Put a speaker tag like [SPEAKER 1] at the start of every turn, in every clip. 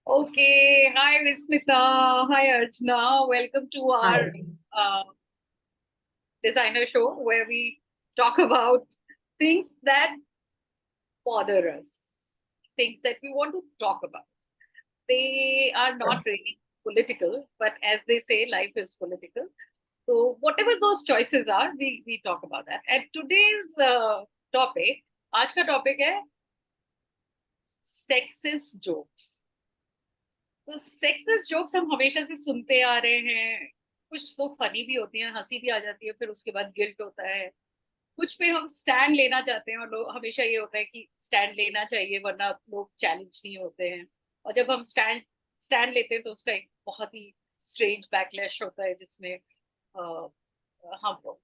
[SPEAKER 1] Okay, hi Vismita, hi Archana. Welcome to our
[SPEAKER 2] Hi.
[SPEAKER 1] uh, designer show where we talk about things that bother us, things that we want to talk about. They are not
[SPEAKER 2] Sure.
[SPEAKER 1] really political, but as they say, life is political. So whatever those choices are, we talk about that. And today's topic, आज का topic है sexist jokes. तो sexist jokes हम हमेशा से सुनते आ रहे हैं। कुछ तो फनी भी होती हैं, हंसी भी आ जाती है, फिर उसके बाद गिल्ट होता है। कुछ पे हम स्टैंड लेना चाहते हैं और लोग हमेशा ये होता है कि स्टैंड लेना चाहिए वरना लोग चैलेंज नहीं होते हैं। और जब हम स्टैंड स्टैंड लेते हैं तो उसका एक बहुत ही स्ट्रेंज बैकलैश होता है जिसमें हम लोग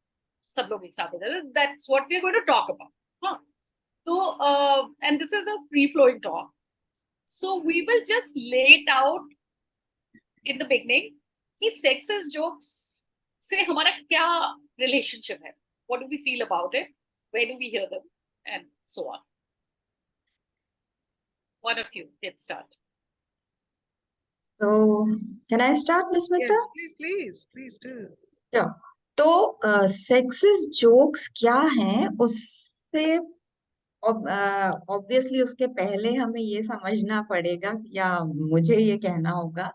[SPEAKER 1] सब लोग एक साथ हो जाते हैं। That's what we are going to talk about. हाँ, तो and this is a free flowing talk, so we will just lay it out in the beginning कि sexist jokes से हमारा क्या relationship है, what do we feel about it, where do we hear them, and so on. One of you get start.
[SPEAKER 2] So, can I start, Vismita?
[SPEAKER 3] Yes, please do.
[SPEAKER 2] Sure. तो sexist jokes क्या हैं उससे obviously उसके पहले हमें ये समझना पड़ेगा या मुझे ये कहना होगा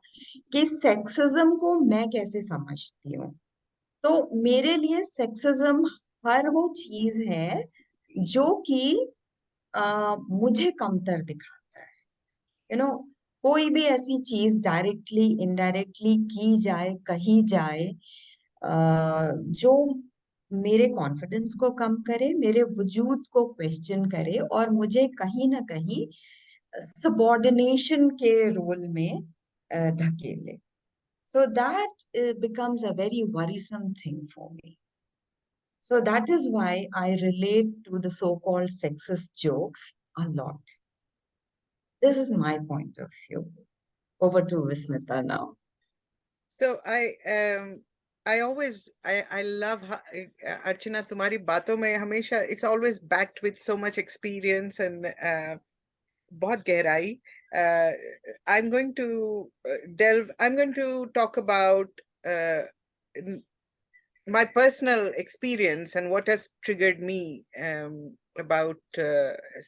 [SPEAKER 2] कि सेक्सिज्म को मैं कैसे समझती हूँ। तो मेरे लिए सेक्सिज्म हर वो चीज है जो कि मुझे कमतर दिखाता है। कोई भी ऐसी चीज डायरेक्टली इनडायरेक्टली की जाए कही जाए जो मेरे कॉन्फिडेंस को कम करे, मेरे वजूद को क्वेश्चन करे और मुझे कहीं ना कहीं सबॉर्डिनेशन के रोल में धकेले. So that becomes a very worrisome thing for me. So that is why I relate to the so-called sexist jokes a lot. This is my point of view. Over to Vismita now.
[SPEAKER 3] So I always I love Archana, तुम्हारी बातों में हमेशा it's always backed with so much experience and बहुत गहराई. I'm going to I'm going to talk about my personal experience and what has triggered me about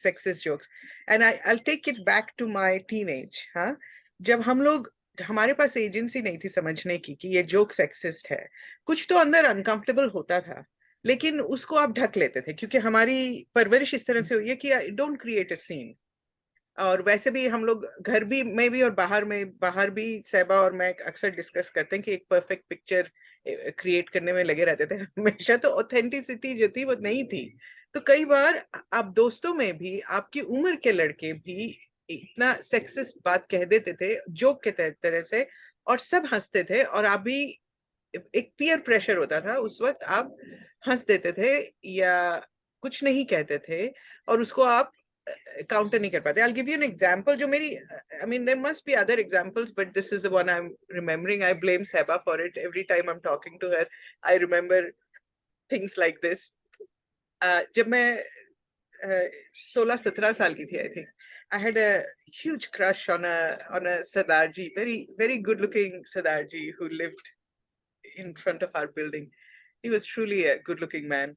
[SPEAKER 3] sexist jokes, and I'll take it back to my teenage. हाँ, जब हम लोग हमारे पास agency नहीं थी समझने की कि ये जोक सेक्सिस्ट है, कुछ तो अंदर अनकंफर्टेबल होता था, लेकिन उसको आप ढक लेते थे क्योंकि हमारी परवरिश इस तरह से हुई है कि डोंट क्रिएट अ सीन. और वैसे भी हम लोग घर भी में भी और बाहर भी सहबा और मैं अक्सर डिस्कस करते हैं कि एक परफेक्ट पिक्चर क्रिएट करने में लगे रहते थे हमेशा. तो ऑथेंटिसिटी जो थी वो नहीं थी. तो कई बार आप दोस्तों में भी आपकी उम्र के लड़के भी इतना सेक्सिस्ट बात कह देते थे जोक के तरह से, और सब हंसते थे, और आप भी एक पीयर प्रेशर होता था उस वक्त, आप हंस देते थे या कुछ नहीं कहते थे और उसको आप काउंटर नहीं कर पाते. I'll give you an example जो मेरी I mean there must be other examples but this is the one I'm remembering. I blame Sehba for it. Every time I'm talking to her I remember things like this. जब मैं 16-17 साल की थी, I think I had a huge crush on a Sardarji, very good looking Sardarji who lived in front of our building. He was truly a good looking man.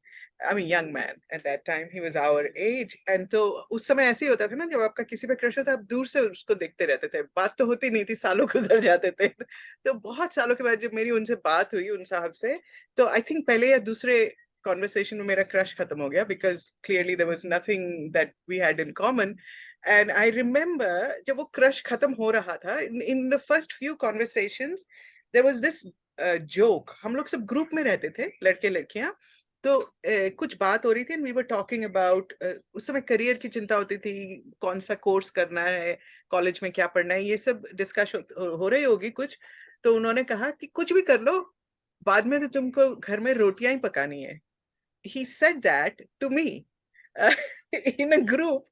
[SPEAKER 3] I mean young man at that time. He was our age. And तो उस समय ऐसे ही होता था ना, जब आपका किसी पे क्रश होता आप दूर से उसको देखते रहते थे, बात तो होती नहीं थी, सालों गुजर जाते थे. तो बहुत सालों के बाद जब मेरी उनसे बात हुई उन साहब से, तो आई थिंक पहले या दूसरे कॉन्वर्सेशन में मेरा क्रश खत्म हो गया because clearly there was nothing that we had in common. And I remember जब वो क्रश खत्म हो रहा था, in the first few conversations there was this joke. हम लोग सब ग्रुप में रहते थे, लड़के लड़कियां. तो कुछ बात हो रही थी and we were talking about, उस समय करियर की चिंता होती थी, कौन सा कोर्स करना है, कॉलेज में क्या पढ़ना है, ये सब डिस्कस हो रही होगी कुछ. तो उन्होंने कहा कि कुछ भी कर लो, बाद में तो तुमको घर में रोटियां ही पकानी है. He said that to me in a group,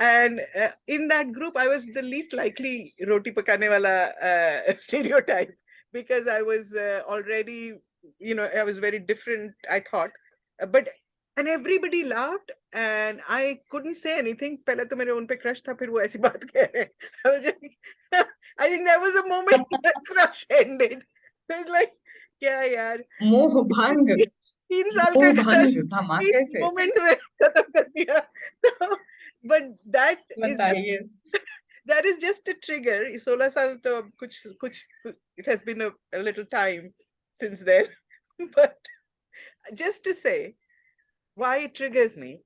[SPEAKER 3] and in that group I was the least likely roti pakane wala stereotype, because I was already, I was very different, I thought. But And everybody laughed, and I couldn't say anything. पहले तो मेरे उन पे crush था, फिर वो ऐसी बात कह रहे हैं. I was just, I think that was a moment that crush ended. I was like, क्या यार,
[SPEAKER 2] मोह भंग,
[SPEAKER 3] 3 साल का
[SPEAKER 2] मोह
[SPEAKER 3] crush
[SPEAKER 2] भंग
[SPEAKER 3] 3
[SPEAKER 2] धमाके से।
[SPEAKER 3] moment में खत्म कर दिया. तो, but that is just,
[SPEAKER 2] बताइए।
[SPEAKER 3] that is just a trigger. 16 साल तो अब कुछ it has been a little time since then. But just to say why it triggers me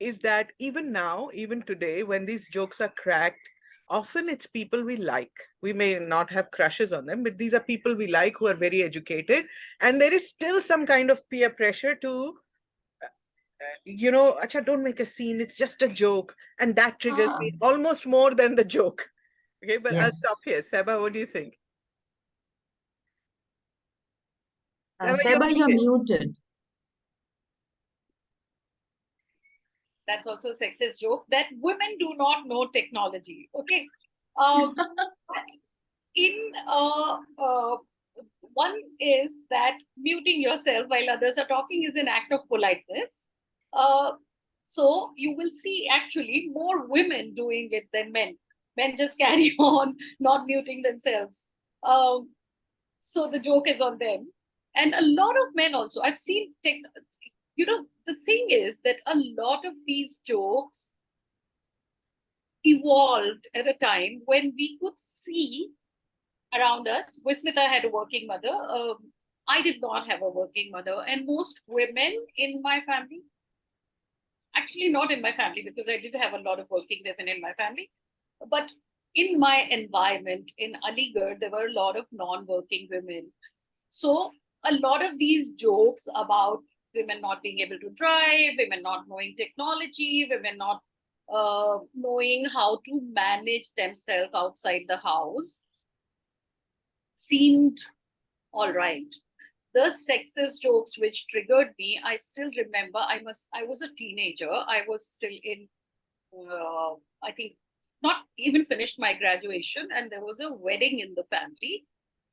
[SPEAKER 3] is that even now, even today, when these jokes are cracked, often it's people we like. We may not have crushes on them, but these are people we like who are very educated. And there is still some kind of peer pressure to, acha, don't make a scene, it's just a joke. And that triggers
[SPEAKER 2] हाँ,
[SPEAKER 3] me almost more than the joke. Okay, but I'll stop
[SPEAKER 2] yes.
[SPEAKER 3] here. Sehba, what do you think? Sehba, you're
[SPEAKER 2] Sehba, you are
[SPEAKER 3] muted.
[SPEAKER 2] Muted.
[SPEAKER 1] That's also a sexist joke that women do not know technology. Okay. But in one is that muting yourself while others are talking is an act of politeness. So you will see actually more women doing it than men. Men just carry on not muting themselves. So the joke is on them. And a lot of men also, I've seen, the thing is that a lot of these jokes evolved at a time when we could see around us. Vismita had a working mother. I did not have a working mother. And most women in my family, actually not in my family, because I did have a lot of working women in my family, but in my environment in Aligarh, there were a lot of non-working women. So a lot of these jokes about women not being able to drive, women not knowing technology, women not knowing how to manage themselves outside the house seemed all right. The sexist jokes which triggered me, I still remember. I was a teenager. I was still in, I think, not even finished my graduation, and there was a wedding in the family,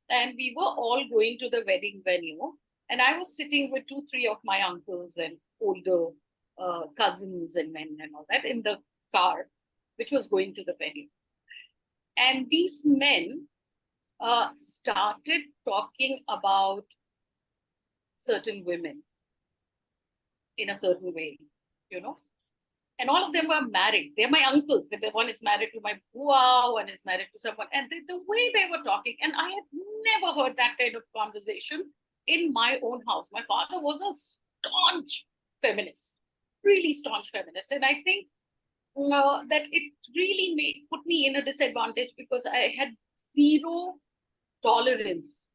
[SPEAKER 1] and we were all going to the wedding venue, and I was sitting with 2, 3 of my uncles and older cousins and men and all that in the car, which was going to the venue, and these men started talking about certain women in a certain way, you know. And all of them were married. They're my uncles. One is married to my bua, one is married to someone. And the way they were talking, and I had never heard that kind of conversation in my own house. My father was a staunch feminist, really staunch feminist. And I think that it really put me in a disadvantage because I had zero tolerance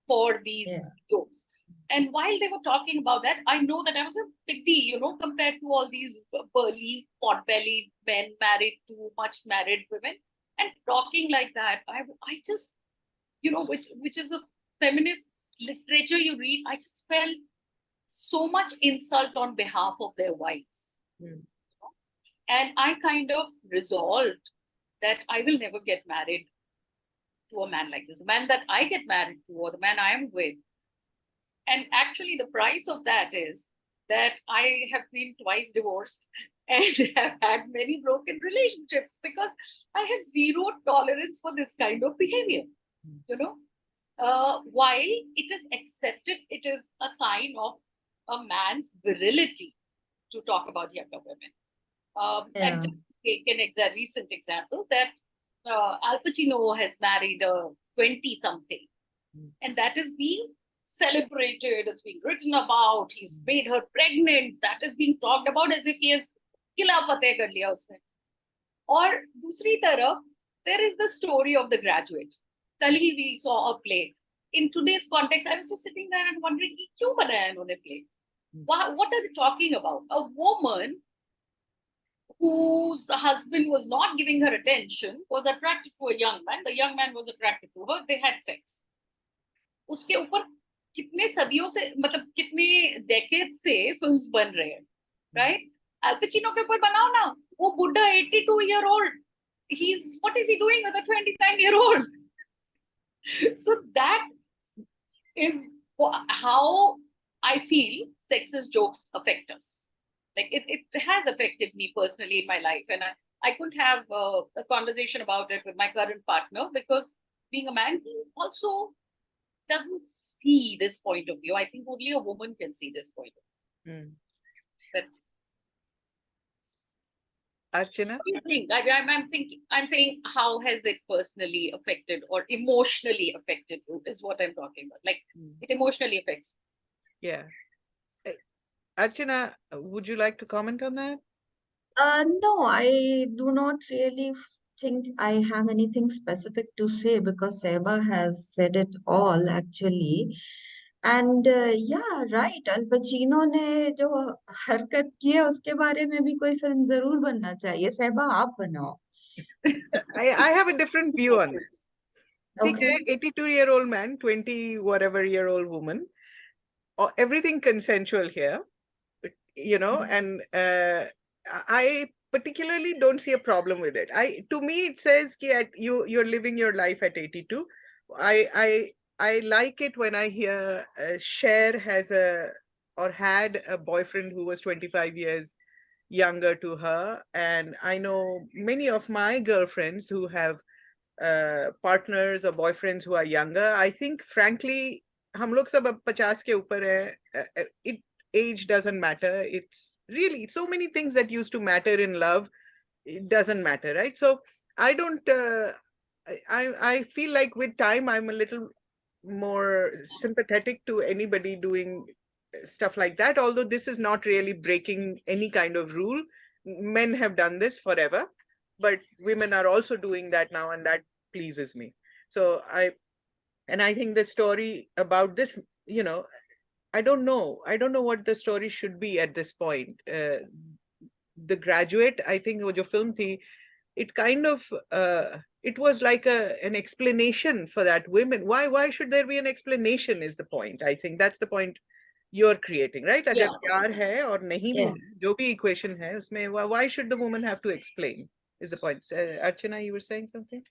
[SPEAKER 1] for these jokes. And while they were talking about that, I know that I was a pity, compared to all these burly, pot-bellied men married to much married women. And talking like that, I just, which is a feminist literature you read, I just felt so much insult on behalf of their wives. And I kind of resolved that I will never get married to a man like this. The man that I get married to, or the man I am with. And actually, the price of that is that I have been twice divorced and have had many broken relationships because I have zero tolerance for this kind of behavior. While it is accepted, it is a sign of a man's virility to talk about younger women. And just take an recent example that Al Pacino has married a 20-something, and that is being celebrated, it's being written about, he's made her pregnant, that is being talked about as if he has kila fateh kar liya usne. Or dusri taraf, there is the story of The Graduate. Kal hi we saw a play. In today's context, I was just sitting there and wondering, kyun banaya inhone play? What are they talking about? A woman whose husband was not giving her attention was attracted to a young man. The young man was attracted to her. They had sex. उसके ऊपर कितने सदियों से, मतलब कितने decade से films बन रहे हैं, राइट? अल पचिनो के ऊपर बनाओ ना, वो बुड्ढा 82 year old, what is he doing with a 29-year-old? So that is how I feel sexist jokes affect us. Like it has affected me personally in my life, and I couldn't have a conversation about it with my current partner because being a man, he also doesn't see this point of view. I think only a woman can see this point of view. That's
[SPEAKER 3] Archana?
[SPEAKER 1] what do you think? I'm thinking, I'm saying, how has it personally affected or emotionally affected you is what I'm talking about. Like it emotionally affects.
[SPEAKER 3] Yeah. Archana, would you like to comment on that?
[SPEAKER 2] No, I do not really think I have anything specific to say because Sehba has said it all actually. And yeah, right, अल पचीनो ने जो हरकत की है उसके बारे में भी कोई फिल्म जरूर बनना चाहिए. सहबा आप बनाओ.
[SPEAKER 3] I have a different view on this.
[SPEAKER 2] Okay.
[SPEAKER 3] 82-year-old man, 20 whatever year old woman, everything consensual here, and I particularly don't see a problem with it. To me it says that you're living your life at 82. I like it when I hear Cher had a boyfriend who was 25 years younger to her, and I know many of my girlfriends who have partners or boyfriends who are younger. I think frankly हम लोग सब अब 50 के ऊपर है. Age doesn't matter. It's really so many things that used to matter in love. It doesn't matter, right? So I don't. I feel like with time I'm a little more sympathetic to anybody doing stuff like that. Although this is not really breaking any kind of rule. Men have done this forever, but women are also doing that now, and that pleases me. So I think the story about this, I don't know what the story should be at this point. The Graduate, I think wo jo film thi, it kind of it was like an explanation for that women. Why should there be an explanation is the point. I think that's the point you're creating, right? Agar
[SPEAKER 1] Yeah.
[SPEAKER 3] प्यार है और नहीं भी
[SPEAKER 2] Yeah.
[SPEAKER 3] है, जो भी equation है उसमें why should the woman have to explain is the point. Archana, you were saying something?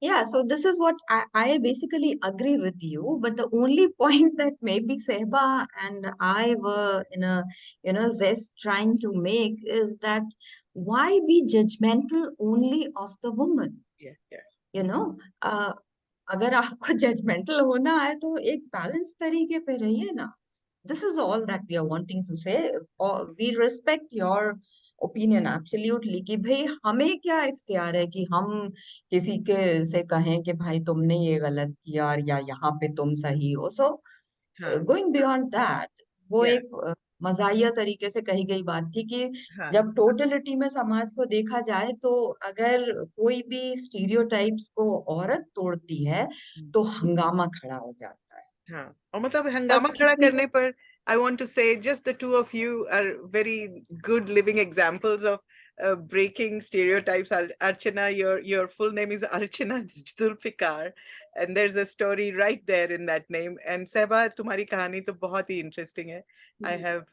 [SPEAKER 2] Yeah, so this is what I basically agree with you, but the only point that maybe Sehba and I were in a zest trying to make is that why be judgmental only of the woman?
[SPEAKER 3] Yeah.
[SPEAKER 2] You know, अगर आपको judgmental होना है तो एक balance तरीके पे रहिए ना. This is all that we are wanting to say. We respect your opinion absolutely कि भाई हमें क्या इख्तियार है कि हम किसी के से कहें कि भाई तुमने ये गलत किया और या यहाँ पे तुम सही हो. सो गोइंग बियॉन्ड दैट, वो
[SPEAKER 3] Yeah.
[SPEAKER 2] एक मजाहिया तरीके से कही गई बात थी कि
[SPEAKER 3] हाँ.
[SPEAKER 2] जब टोटलिटी में समाज को देखा जाए तो अगर कोई भी स्टीरियोटाइप्स को औरत तोड़ती है तो हंगामा खड़ा हो जाता है.
[SPEAKER 3] हाँ. और मतलब हंगामा खड़ा करने पर I want to say just the two of you are very good living examples of breaking stereotypes. Archana, your full name is Archana Zulfiqar, and there's a story right there in that name. And Sehba, तुम्हारी कहानी तो बहुत ही interesting है. I have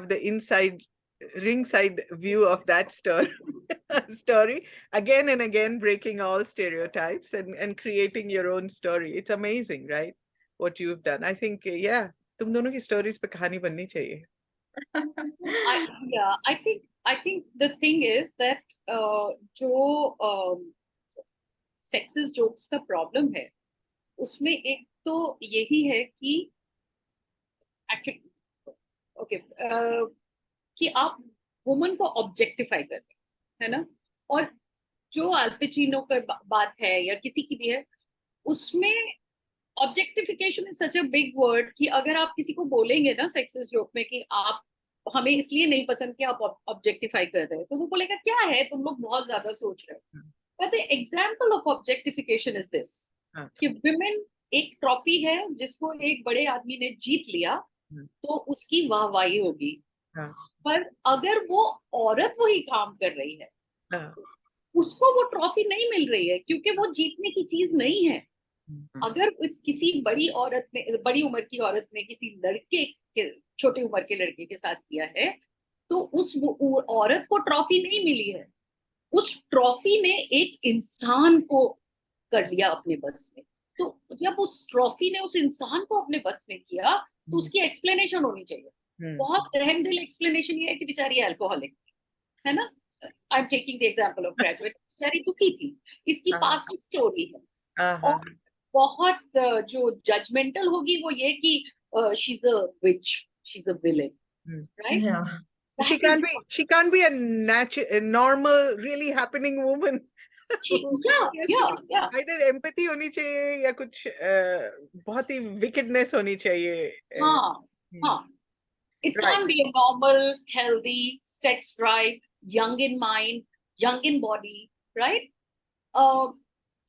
[SPEAKER 3] the ringside view of that story again and again, breaking all stereotypes and creating your own story. It's amazing, right? What you've done. I think, yeah, तुम दोनों की stories पे कहानी बननी चाहिए.
[SPEAKER 1] I think the thing is that जो sexist jokes का problem है उसमें एक तो यही है कि एक्चुअली ओके कि आप वुमन को ऑब्जेक्टिफाई कर रहे हैं, है ना. और जो अल्पचिनो का बात है या किसी की भी है, उसमें objectification is such a big word कि अगर आप किसी को बोलेंगे ना सेक्सिस्ट जोक में कि आप हमें इसलिए नहीं पसंद कि आप ऑब्जेक्टिफाई कर रहे हैं, तो वो बोलेगा क्या है तुम लोग बहुत ज्यादा सोच रहे हो. But the example of objectification is this कि विमेन एक ट्रॉफी है जिसको एक बड़े आदमी ने जीत लिया तो उसकी वाहवाही होगी. पर अगर वो औरत वही काम कर रही है उसको वो ट्रॉफी नहीं मिल रही है क्योंकि वो जीतने की चीज नहीं है. अगर किसी बड़ी उम्र की औरत ने किसी लड़के के छोटी उम्र के लड़के के साथ किया है तो उस औरत को ट्रॉफी नहीं मिली है, उस ट्रॉफी ने एक इंसान को कर लिया अपने बस में. तो जब उस ट्रॉफी ने उस इंसान को अपने बस में किया तो उसकी एक्सप्लेनेशन होनी चाहिए। बहुत रहमदिल एक्सप्लेनेशन ये है कि बेचारी अल्कोहलिक है ना, I am taking the example of graduate, बेचारी दुखी थी, इसकी पास्ट स्टोरी है। और बहुत जो जजमेंटल होगी वो ये कि she is a which, she is a villain, right?
[SPEAKER 2] Yeah.
[SPEAKER 3] She can't be a normal, really happening woman.
[SPEAKER 1] yeah.
[SPEAKER 3] Either empathy होनी चाहिए या कुछ बहुत ही wickedness होनी चाहिए.
[SPEAKER 1] हाँ. It
[SPEAKER 3] Right.
[SPEAKER 1] can't be a normal, healthy, sex drive, young in mind, young in body, right?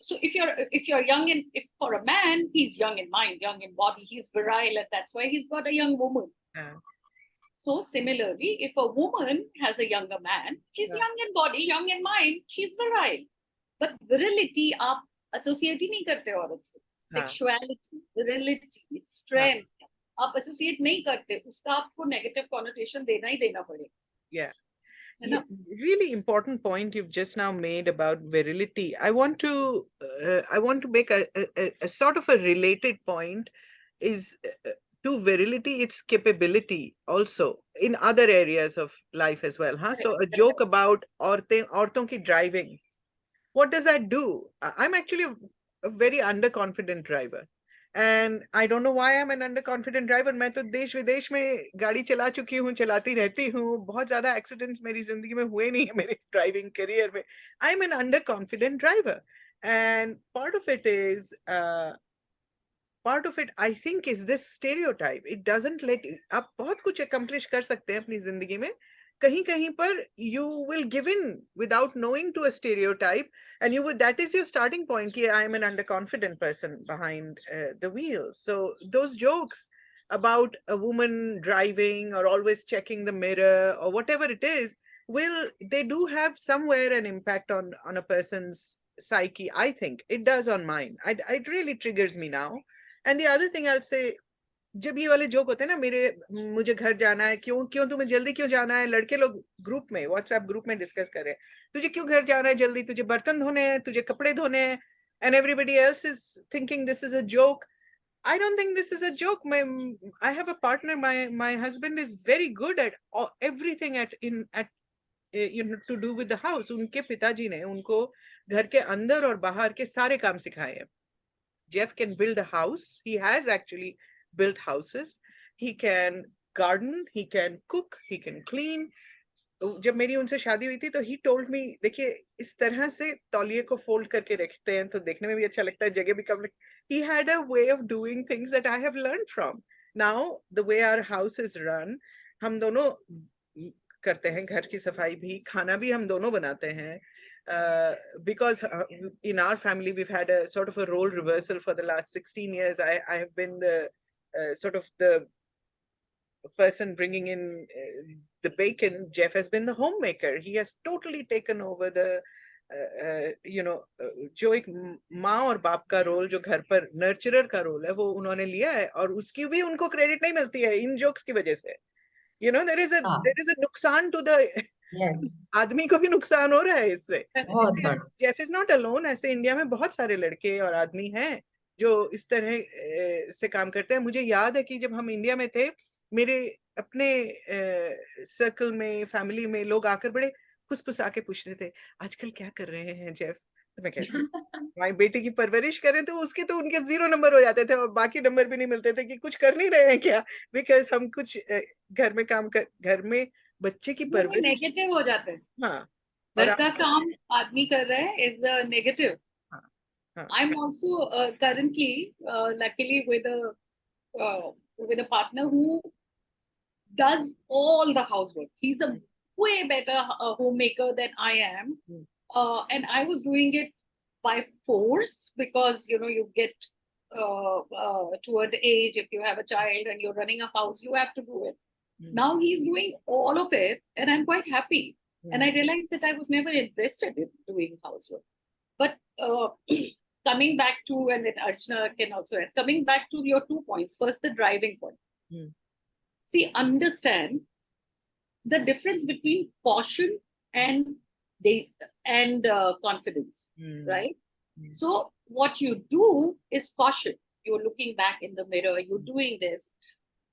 [SPEAKER 1] So if you're young in, if for a man he's young in mind, young in body, he's virile, and that's why he's got a young woman. So similarly, if a woman has a younger man, she's young in body, young in mind, she's virile. But virility आप associate ही नहीं करते औरत से. Sexuality, virility, strength, आप associate नहीं करते, उसका आपको negative connotation देना ही देना पड़ेगा.
[SPEAKER 3] Yeah. Really important point you've just now made about virility. I want to make a sort of a related point is to virility, its capability also in other areas of life as well. So a joke about औरतों की driving. What does that do? I'm actually a very underconfident driver. And I don't know why I'm an underconfident driver. मैं तो देश विदेश में गाड़ी चला चुकी हूँ, चलाती रहती हूँ. बहुत ज़्यादा accidents मेरी ज़िंदगी में हुए नहीं है मेरे driving career में. I'm an underconfident driver. And part of it is, I think, is this stereotype. It doesn't let आप बहुत कुछ accomplish कर सकते हैं अपनी ज़िंदगी में. कहीं कहीं पर you will give in without knowing to a stereotype, and that is your starting point कि I am an underconfident person behind the wheel. So those jokes about a woman driving or always checking the mirror or whatever it is, they do have somewhere an impact on a person's psyche. I think it does on mine. It really triggers me now. And the other thing I'll say, जब ये वाले joke होते हैं ना, मुझे घर जाना है, क्यों तुम्हें जल्दी क्यों जाना है, लड़के लोग ग्रुप में, व्हाट्सएप ग्रुप में डिस्कस कर रहे हैं, तुझे क्यों घर जाना है जल्दी, तुझे बर्तन धोने हैं, तुझे कपड़े धोने हैं, and everybody else is thinking this is a joke. I don't think this is a joke. I have a partner, my husband is very good at everything at to do with the house. उनके पिताजी ने उनको घर के अंदर और बाहर के सारे काम सिखाए हैं. Jeff can build a house. He has actually built houses. He can garden, he can cook, he can clean. जब मेरी उनसे शादी हुई थी तो he told me, देखिए इस तरह से तौलिए को फोल्ड करके रखते हैं तो देखने में भी अच्छा लगता है, जगह भी कम लगती. He had a way of doing things that I have learned from. Now the way our house is run, हम दोनों करते हैं, घर की सफाई भी, खाना भी हम दोनों बनाते हैं. Because in our family we've had a sort of a role reversal for the last 16 years. I have been the sort of the person bringing in the bacon. Jeff has been the homemaker. He has totally taken over the जो एक माँ और बाप का role, जो घर पर नर्चरर का रोल है, वो उन्होंने लिया है, और उसकी भी उनको क्रेडिट नहीं मिलती है इन जोक्स की वजह से. there is a नुकसान to the आदमी को भी नुकसान हो रहा है इससे. Jeff is not alone. ऐसे इंडिया में बहुत सारे लड़के और आदमी हैं जो इस तरह से काम करते हैं. मुझे याद है कि जब हम इंडिया में थे, मेरे अपने सर्कल में, फैमिली में लोग आकर बड़े फुसफुसा के पूछते थे, आजकल क्या कर रहे हैं जेफ? तो मैं कहती हमारी बेटी की परवरिश करें, तो उसके तो उनके 0 नंबर हो जाते थे और बाकी नंबर भी नहीं मिलते थे कि कुछ कर नहीं रहे हैं क्या, बिकॉज हम कुछ घर में काम कर, घर में बच्चे की परवरिश
[SPEAKER 1] नेगेटिव हो जाते हैं.
[SPEAKER 3] हाँ,
[SPEAKER 1] घर का काम आदमी कर रहा है is negative. I'm also currently luckily with a partner who does all the housework. He's a way better homemaker than I am, and I was doing it by force because you get toward age, if you have a child and you're running a house, you have to do it. Now he's doing all of it, and I'm quite happy. And I realized that I was never interested in doing housework. But coming back to, and then Archana can also add, coming back to your 2 points. First, the driving point. See, understand the difference between caution and confidence, right? So what you do is caution. You're looking back in the mirror, you're doing this.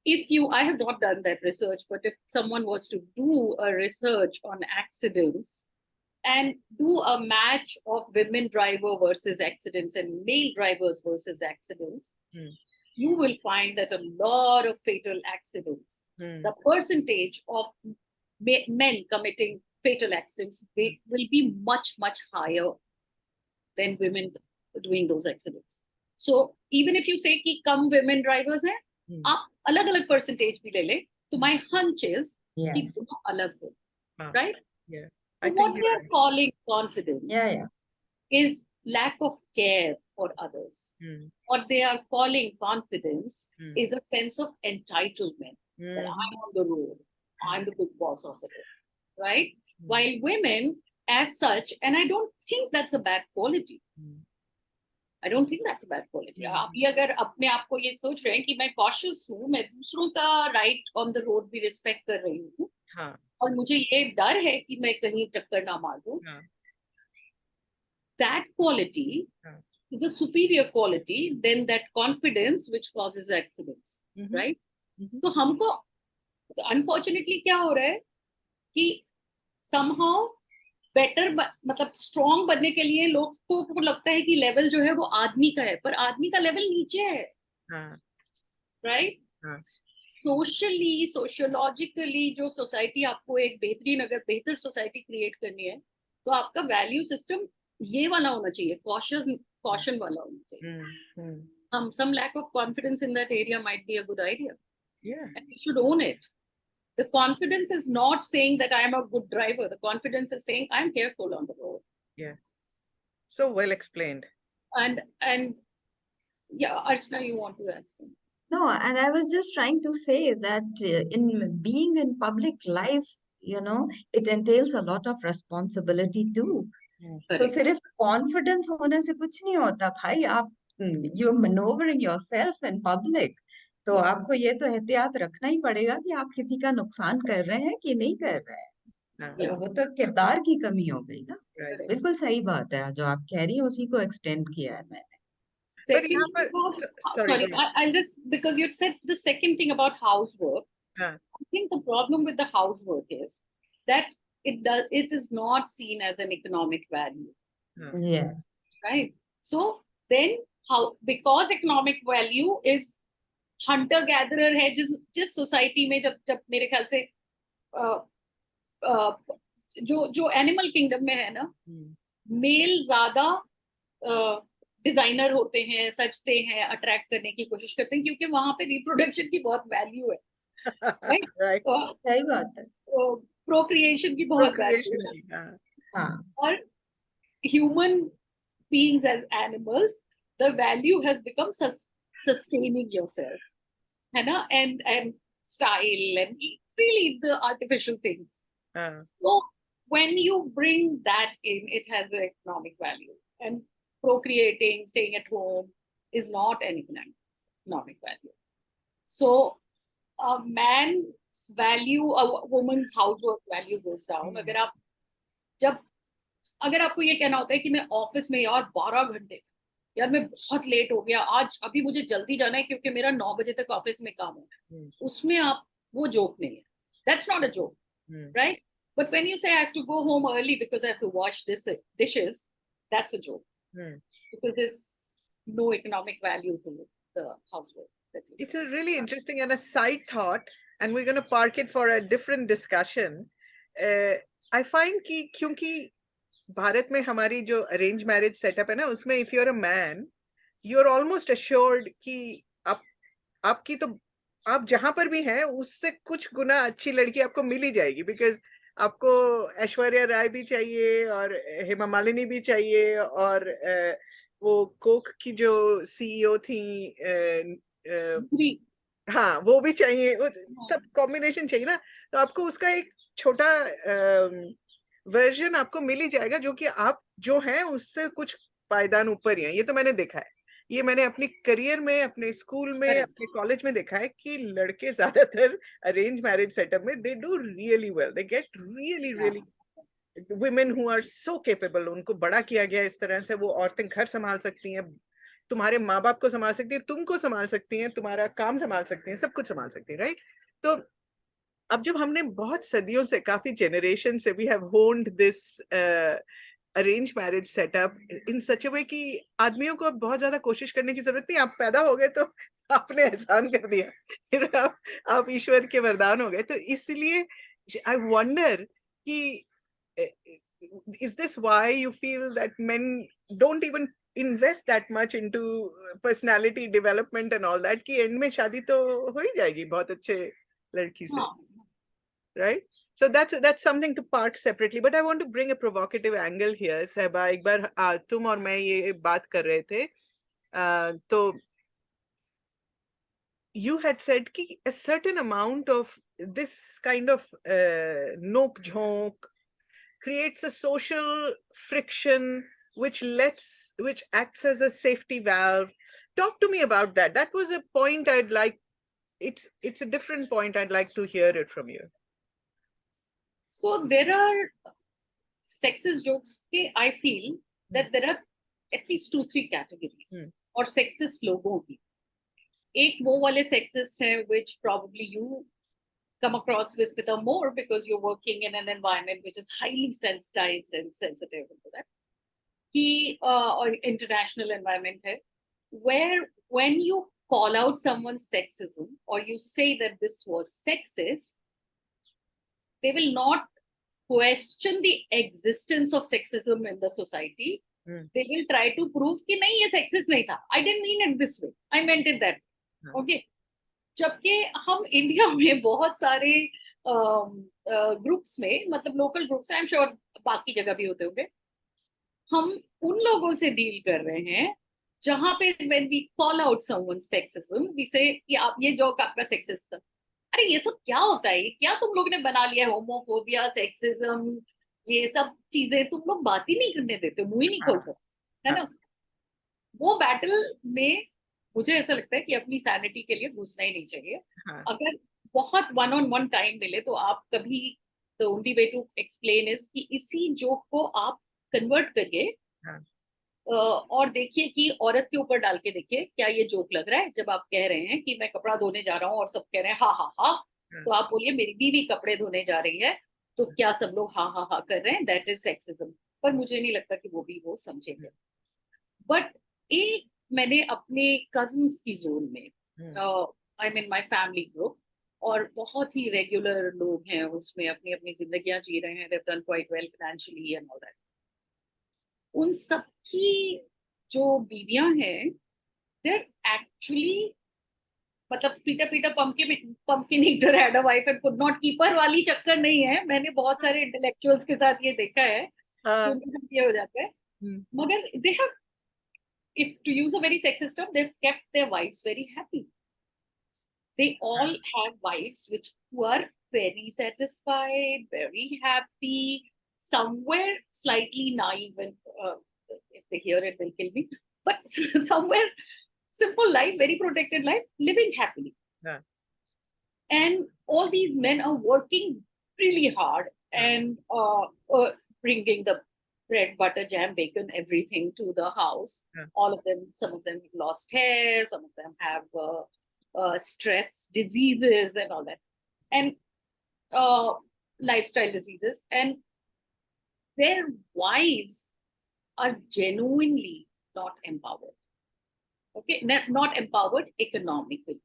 [SPEAKER 1] If you, I have not done that research, but if someone was to do a research on accidents and do a match of women driver versus accidents and male drivers versus accidents, you will find that a lot of fatal accidents, the percentage of men committing fatal accidents will be much, much higher than women doing those accidents. So even if you say कि कम women drivers हैं, आप अलग-अलग percentage भी ले ले, तो my hunch is कि
[SPEAKER 2] Yes.
[SPEAKER 1] दोनों अलग हो, right?
[SPEAKER 3] Yeah.
[SPEAKER 1] So
[SPEAKER 3] I
[SPEAKER 1] what
[SPEAKER 3] think
[SPEAKER 1] they
[SPEAKER 3] you're
[SPEAKER 1] are
[SPEAKER 3] right.
[SPEAKER 1] calling confidence
[SPEAKER 2] Yeah.
[SPEAKER 1] is lack of care for others. What they are calling confidence is a sense of entitlement, that I'm on the road, I'm the big boss of the road, right? While women, as such, and I don't think that's a bad quality. I don't think that's a bad quality. आप ये अगर अपने आप को ये सोच रहे हैं कि मैं cautious हूँ, मैं दूसरों का right on the road भी respect कर रही हूँ, और मुझे ये डर है कि मैं कहीं टक्कर ना मार दूँ, that quality is a superior quality than that confidence which causes accidents, right? तो हमको unfortunately क्या हो रहा है कि somehow better मतलब strong बनने के लिए लोगों को लगता है कि लेवल जो है वो आदमी का है, पर आदमी का लेवल नीचे है, right? सोशली सोशियोलॉजिकली जो सोसाइटी आपको एक बेहतरीन, अगर बेहतर सोसाइटी क्रिएट करनी है, तो आपका वैल्यू सिस्टम ये वाला होना चाहिए, caution वाला होना चाहिए. Some lack of confidence in that area might be a good idea.
[SPEAKER 3] Yeah.
[SPEAKER 1] And you should own it. The confidence is not saying that I am a good driver. The confidence is saying I'm careful on the road.
[SPEAKER 3] Yeah. So well explained.
[SPEAKER 1] And yeah, Archana, you want to add something?
[SPEAKER 2] No, and I was just trying to say that in being in public life, it entails a lot of responsibility too. So सिर्फ confidence होने से कुछ नहीं होता भाई. आप you're maneuvering yourself in public, तो आपको ये तो एहतियात रखना ही पड़ेगा कि आप किसी का नुकसान कर रहे हैं कि नहीं कर रहे हैं. तो वो तो किरदार की कमी हो गई ना. बिल्कुल सही बात है जो आप कह रही हैं, उसी को एक्सटेंड किया है मैंने.
[SPEAKER 1] Second thing about, sorry, I'll just, because you said the second thing about housework, I think the problem with the housework is that it is not seen as an economic value.
[SPEAKER 2] Yes.
[SPEAKER 1] Right? So then because economic value is hunter gatherer है, जिस society में जब मेरे ख्याल से जो animal kingdom में है ना, male ज़्यादा डिजाइनर होते हैं, सजते हैं, अट्रैक्ट करने की कोशिश करते हैं, क्योंकि वहां पे रिप्रोडक्शन की बहुत वैल्यू है, राइट?
[SPEAKER 2] सही बात है.
[SPEAKER 1] प्रोक्रिएशन की बहुत वैल्यू है. और human beings as animals, the value has become sustaining yourself, है ना, and style and really the artificial things. So when you bring that in, it has an economic value, and procreating, staying at home is not an economic value. So a man's value, a woman's housework value goes down. अगर आपको ये कहना होता है कि मैं office में यार 12 घंटे, यार मैं बहुत लेट हो गया आज, अभी मुझे जल्दी जाना है क्योंकि मेरा 9 बजे तक ऑफिस में काम है, उसमें आप वो जोक नहीं है. That's not a joke, right? But when you say I have to go home early because I have to wash dishes, that's a joke. Because there's no economic value to the housework.
[SPEAKER 3] It's a really interesting and a side thought, and we're going to park it for a different discussion. I find कि क्योंकि भारत में हमारी जो arrange marriage setup है ना, उसमें if you're a man, you're almost assured कि आपकी तो आप जहां पर भी हैं उससे कुछ गुना अच्छी लड़की आपको मिल ही जाएगी, बिकॉज आपको ऐश्वर्या राय भी चाहिए और हेमा मालिनी भी चाहिए और वो कोक की जो सीईओ थी हाँ वो भी चाहिए, सब कॉम्बिनेशन चाहिए ना, तो आपको उसका एक छोटा वर्जन आपको मिल ही जाएगा जो कि आप जो हैं उससे कुछ पायदान ऊपर ही हैं. ये तो मैंने देखा है, ये मैंने अपनी करियर में, अपने स्कूल में, अपने कॉलेज में देखा है कि लड़के ज्यादातर अरेंज मैरिज सेटअप में they do really well, they get really women who are so capable, उनको बड़ा किया गया इस तरह से, वो औरतें घर संभाल सकती हैं, तुम्हारे माँ बाप को संभाल सकती हैं, तुमको संभाल सकती हैं, तुम्हारा काम संभाल सकती हैं, सब कुछ संभाल सकती हैं, राइट? तो अब जब हमने बहुत सदियों से, काफी जनरेशन से, we have honed this arrange marriage setup in such a way कि आदमियों को बहुत ज्यादा कोशिश करने की जरूरत नहीं, आप पैदा हो गए तो आपने एहसान कर दिया, फिर आप ईश्वर के वरदान हो गए। तो इसलिए आई वंडर कि is this why you feel that men don't even invest that much into personality development and all that, कि end में शादी तो हो ही जाएगी बहुत अच्छे लड़की से, right? So that's something to park separately, but I want to bring a provocative angle here. सहबा, एक बार तुम और मैं ये बात कर रहे थे, तो you had said कि a certain amount of this kind of nook jhonk creates a social friction which acts as a safety valve. Talk to me about that. That was a point I'd like, it's a different point, I'd like to hear it from you.
[SPEAKER 1] So there are sexist jokes. I feel that there are at least 2-3 categories or sexist लोगों की. एक वो वाले sexist है which probably you come across Vismita more because you're working in an environment which is highly sensitized and sensitive into that. Or international environment hai, where when you call out someone's sexism or you say that this was sexist, they will not question the existence of sexism in the society. They will try to prove कि नहीं ये sexist नहीं था. I didn't mean it this way. I meant it that way. Okay. जबकि हम India में बहुत सारे ग्रुप्स में, मतलब local groups, I am sure बाकी जगह भी होते होंगे, हम उन लोगों से डील कर रहे हैं जहां पे when we call out someone sexism, we say कि आप ये जोक आपका सेक्सिस्ट था. अरे ये सब क्या होता है, क्या तुम लोग ने बना लिया है, होमोफोबिया, सेक्सिज्म, ये सब चीजें तुम लोग बात ही नहीं करने देते, मुंह ही नहीं खोल सकते, है ना? वो बैटल में मुझे ऐसा लगता है कि अपनी सैनिटी के लिए घुसना ही नहीं चाहिए. अगर बहुत वन ऑन वन टाइम मिले तो आप कभी, the only way to explain is कि इसी जोक को आप कन्वर्ट करिए और देखिए कि औरत के ऊपर डाल के देखिए क्या ये जोक लग रहा है. जब आप कह रहे हैं कि मैं कपड़ा धोने जा रहा हूँ और सब कह रहे हैं हा हा हा, तो आप बोलिए मेरी बीवी कपड़े धोने जा रही है, तो क्या सब लोग हा हा हा कर रहे हैं, दैट इज सेक्सिज्म. पर मुझे नहीं लगता कि वो भी वो समझेंगे. बट एक मैंने अपने कजिन्स की जोन में, I mean my family group, और बहुत ही रेगुलर लोग हैं उसमें, अपनी अपनी जिंदगियां जी रहे हैं, they have done quite well financially and all that. उन सब की जो बीवियां हैं, दे आर एक्चुअली, मतलब Peter Peter pumpkin eater had a wife and could not keep her वाली चक्कर नहीं है. मैंने बहुत सारे इंटेलेक्चुअल्स के साथ ये देखा है कि उनके साथ ये हो जाता है. मगर they have, if to use a very sexist term, they've kept their wives very happy. They all have wives who are very satisfied, very happy, somewhere slightly naive, and if they hear it, they'll kill me. But somewhere simple life, very protected life, living happily. Yeah. And all these men are working really hard and bringing the bread, butter, jam, bacon, everything to the house. All of them, some of them have lost hair, some of them have stress diseases and all that, and lifestyle diseases, and their wives are genuinely not empowered. Okay, not empowered economically.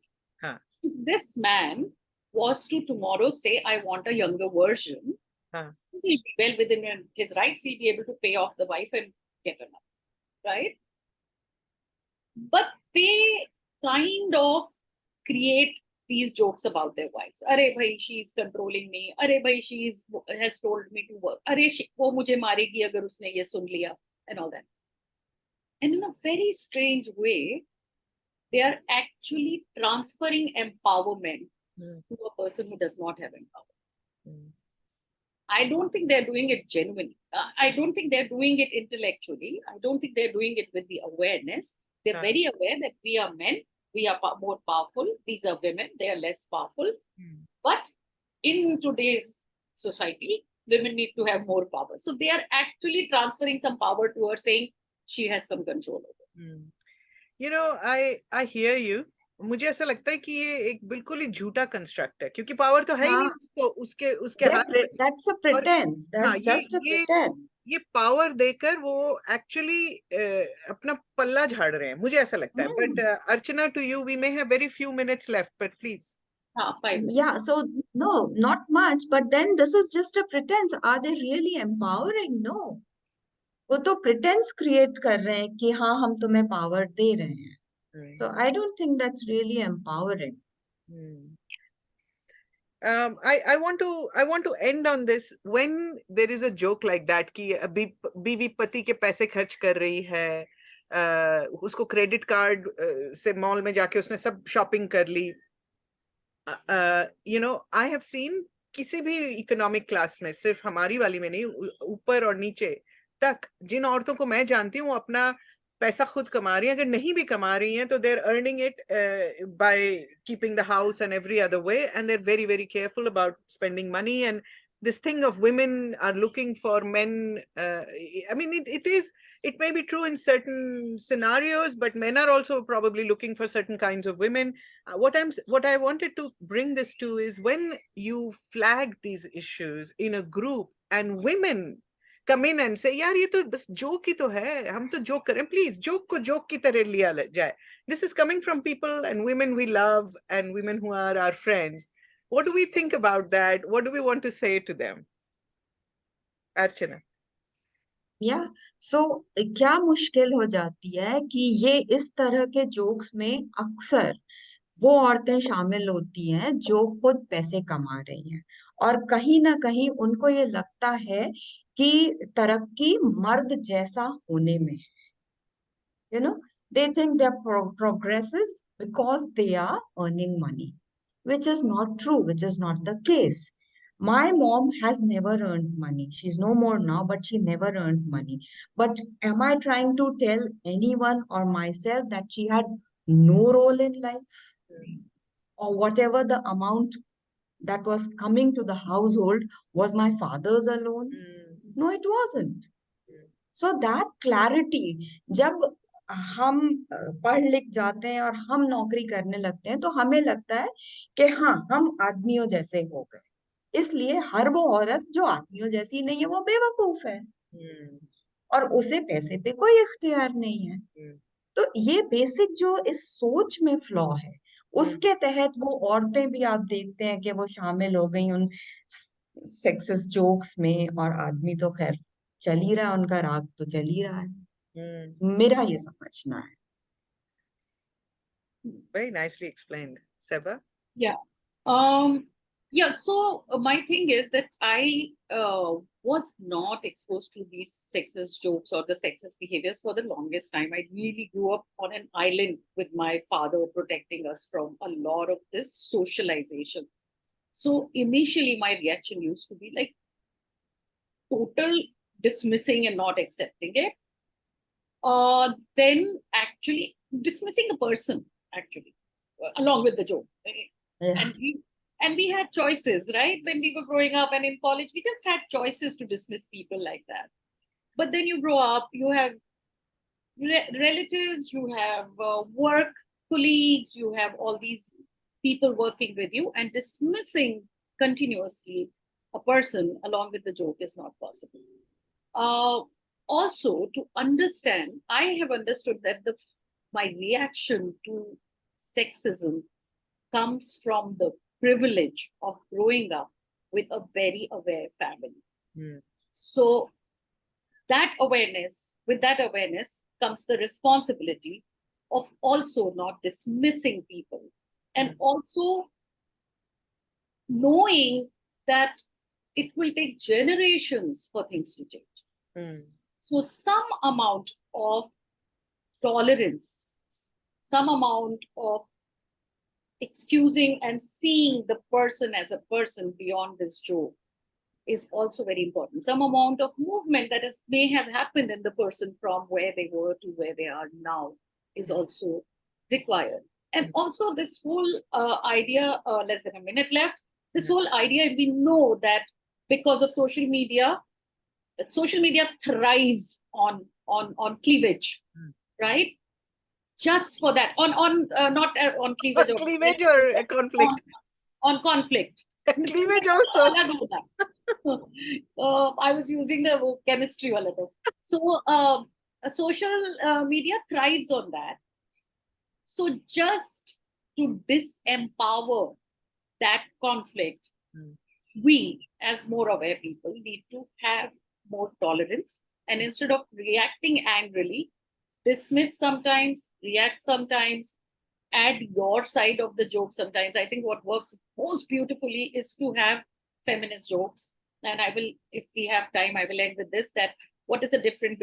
[SPEAKER 1] If this man was to tomorrow say, I want a younger version, he'll be well within his rights. He'll be able to pay off the wife and get another, right? But they kind of create these jokes about their wives. Arey bhai, she's controlling me. Arey bhai, has told me to work. Arey, wo mujhe maregi agar usne ye sun liya, and all that. And in a very strange way, they are actually transferring empowerment to a person who does not have empowerment. I don't think they're doing it genuinely. I don't think they're doing it intellectually. I don't think they're doing it with the awareness. They're very aware that we are men, we are more powerful. These are women, they are less powerful. But in today's society, women need to have more power. So they are actually transferring some power to her, saying she has some control over it.
[SPEAKER 3] You know, I hear you. मुझे ऐसा लगता है कि ये एक बिल्कुल ही झूठा construct है, क्योंकि पावर तो है ही नहीं
[SPEAKER 2] हाँ,
[SPEAKER 3] उसको, उसके उसके हाथ में।
[SPEAKER 2] that's a
[SPEAKER 3] और
[SPEAKER 2] pretense.
[SPEAKER 3] हाँ,
[SPEAKER 2] That's just a
[SPEAKER 3] ये
[SPEAKER 2] pretense.
[SPEAKER 3] ये पावर देकर वो एक्चुअली अपना पल्ला झाड़ रहे हैं, मुझे ऐसा लगता है। But Archana, to you we may have very few minutes left, but please.
[SPEAKER 1] हाँ, 5 minutes.
[SPEAKER 2] Yeah, so no, not much, but then this is just a pretense. Are they really empowering? No. वो तो pretense create कर रहे हैं कि हाँ हम तुम्हें power दे रहे हैं. So I don't think that's really empowering.
[SPEAKER 3] I want to end on this. When there is a joke like that कि अभी बीवी पति के पैसे खर्च कर रही है, उसको क्रेडिट कार्ड से मॉल में जाके उसने सब शॉपिंग कर ली, you know, I have seen किसी भी इकोनॉमिक क्लास में, सिर्फ हमारी वाली में नहीं, ऊपर और नीचे तक, जिन औरतों को मैं जानती हूँ अपना पैसा खुद कमा रही हैं, अगर नहीं भी कमा रही हैं तो they're earning it by keeping the house and every other way, and they're very very careful about spending money. And this thing of women are looking for men, I mean, it may be true in certain scenarios, but men are also probably looking for certain kinds of women. What I wanted to bring this to is, when you flag these issues in a group and women come in and say, यार ये तो बस joke ही तो है, हम तो joke करें, please joke को जोक की तरह लिया जाए. This is coming from people and women we love and women who are our friends. What do we think about that? What do we want to say to them? Archana.
[SPEAKER 2] Yeah, so क्या मुश्किल हो जाती है कि ये इस तरह के जोक्स में अक्सर वो औरतें शामिल होती हैं जो खुद पैसे कमा रही हैं, और कहीं ना कहीं उनको ये लगता है कि तरक्की मर्द जैसा होने में है. You know, they think they're progressive because they are earning money, which is not true, which is not the case. My mom has never earned money. She's no more now, but she never earned money. But am I trying to tell anyone or myself that she had no role in life, or whatever the amount that was coming to the household was my father's alone? No, it wasn't. So that clarity, जब हम पढ़ लिख जाते हैं और हम नौकरी करने लगते हैं तो हमें लगता है कि हाँ हम आदमियों जैसे हो गए, इसलिए हर वो औरत जो आदमियों जैसी नहीं है वो बेवकूफ है और उसे पैसे पे कोई इख्तियार नहीं है. तो ये बेसिक जो इस सोच में फ्लॉ है, उसके तहत वो औरतें भी आप देखते हैं कि वो शामिल हो गई उन सेक्सिस्ट जोक्स में, और आदमी तो खैर चल ही रहा है, उनका राग तो चल ही रहा है. मेरा ये समझना है.
[SPEAKER 3] Very nicely explained. Sehba?
[SPEAKER 1] Yeah. Yeah, so my thing is that I was not exposed to these sexist jokes or the sexist behaviors for the longest time. I really grew up on an island with my father protecting us from a lot of this socialization. So initially, my reaction used to be like total dismissing and not accepting it. Then actually dismissing the person, actually, along with the joke.
[SPEAKER 2] Yeah.
[SPEAKER 1] And we had choices, right? When we were growing up and in college, we just had choices to dismiss people like that. But then you grow up, you have relatives, you have work colleagues, you have all these people working with you, and dismissing continuously a person along with the joke is not possible. Also, to understand, I have understood that my reaction to sexism comes from the privilege of growing up with a very aware family. So with that awareness comes the responsibility of also not dismissing people, and also knowing that it will take generations for things to change. So some amount of tolerance, some amount of excusing and seeing the person as a person beyond this joke is also very important. Some amount of movement that may have happened in the person from where they were to where they are now is also required. And also this whole idea, less than a minute left, this whole idea, we know that because of social media. Social media thrives on cleavage, right? Just for that, on not on cleavage,
[SPEAKER 3] Or cleavage or a conflict?
[SPEAKER 1] on conflict.
[SPEAKER 3] Cleavage also.
[SPEAKER 1] I was using the chemistry a little. So social media thrives on that. So just to disempower that conflict, we as more aware people need to have more tolerance, and instead of reacting angrily, dismiss sometimes, react sometimes, add your side of the joke sometimes. I think what works most beautifully is to have feminist jokes. And I will, if we have time, I will end with this, that what is the difference